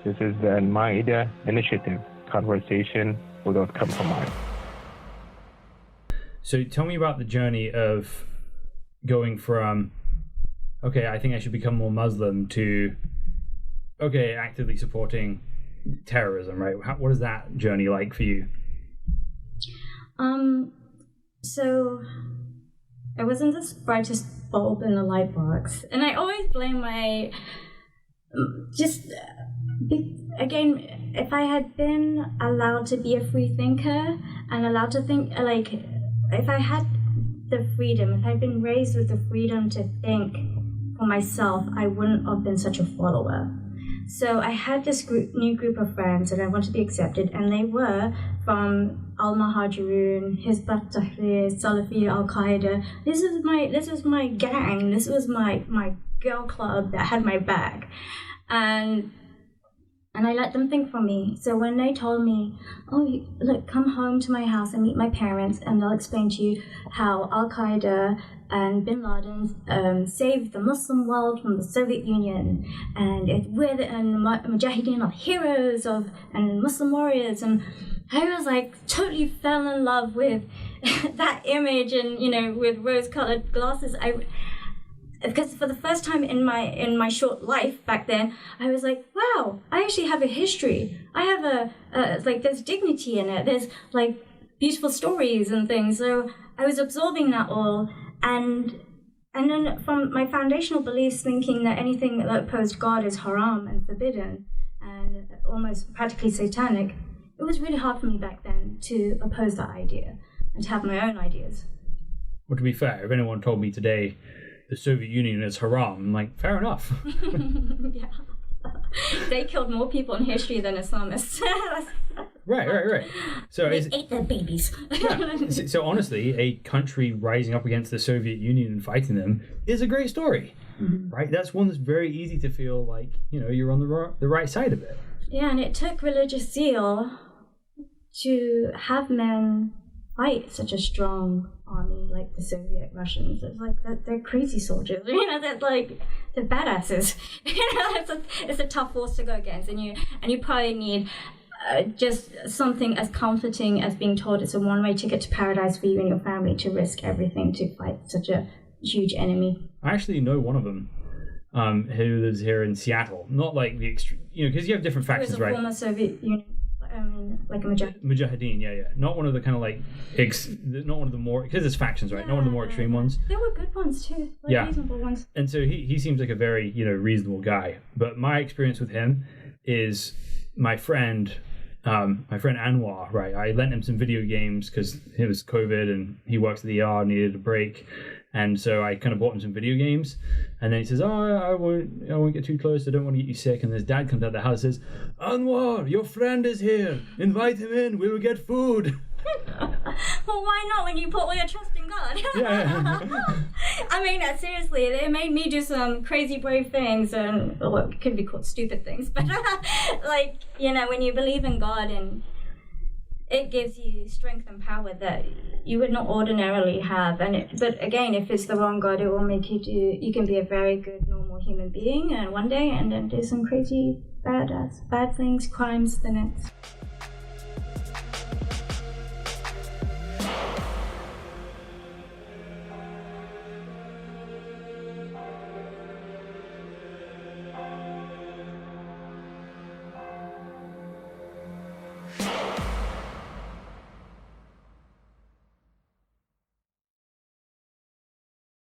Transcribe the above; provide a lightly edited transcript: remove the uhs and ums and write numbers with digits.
This is the al-maidah initiative, conversation without compromise. So tell me about the journey of going from, okay, I think I should become more Muslim, to, okay, actively supporting terrorism, right? What is that journey like for you? So I wasn't the brightest bulb in the light box, and I always blame my again, if I had been allowed to be a free thinker and allowed to think, like, if I had the freedom, if I'd been raised with the freedom to think for myself, I wouldn't have been such a follower. So I had this new group of friends that I wanted to be accepted, and they were from al-Muhajirun, Hizb ut-Tahrir, Salafi, al-Qaeda. This was my gang. This was my girl club that had my back, and I let them think for me. So when they told me, oh, look, come home to my house and meet my parents, and they'll explain to you how al-Qaeda and bin Laden saved the Muslim world from the Soviet Union, and we're the Mujahideen are heroes and Muslim warriors. And I was like, totally fell in love with that image, and with rose-colored glasses. Because for the first time in my short life back then, I was like, wow, I actually have a history. I have there's dignity in it. There's like beautiful stories and things. So I was absorbing that all, and then from my foundational beliefs, thinking that anything that opposed God is haram and forbidden and almost practically satanic, it was really hard for me back then to oppose that idea and to have my own ideas. Well, to be fair, if anyone told me today the Soviet Union is haram, I'm like, fair enough. Yeah. They killed more people in history than Islamists. Right. So they ate their babies. Yeah. So honestly, a country rising up against the Soviet Union and fighting them is a great story, right? That's one that's very easy to feel like, you're on the right side of it. Yeah, and it took religious zeal to have men fight such a strong army like the Soviet Russians. It's like they're crazy soldiers. They're badasses. It's a tough force to go against, and you probably need just something as comforting as being told it's a one-way ticket to paradise for you and your family to risk everything to fight such a huge enemy. I actually know one of them who lives here in Seattle. Not like the extreme, because you have different factions, right? It was a former Soviet Union. Like a Mujahideen, yeah. Not one of the kind of like, not one of the more, because there's factions, right? Not one of the more extreme ones. There were good ones too, reasonable ones. And so he seems like a very, reasonable guy. But my experience with him is my friend Anwar, right? I lent him some video games because it was COVID and he works at the ER, needed a break. And so I kind of bought him some video games, and then he says, "Oh, I won't get too close. I don't want to get you sick." And his dad comes out of the house and says, "Anwar, your friend is here. Invite him in. We will get food." Well, why not when you put all your trust in God? Yeah. I mean, seriously, it made me do some crazy brave things, and it could be called stupid things, but when you believe in God, and it gives you strength and power that you would not ordinarily have. But again, if it's the wrong God, it will make you can be a very good, normal human being, and one day, and then do some crazy, bad things, crimes the next.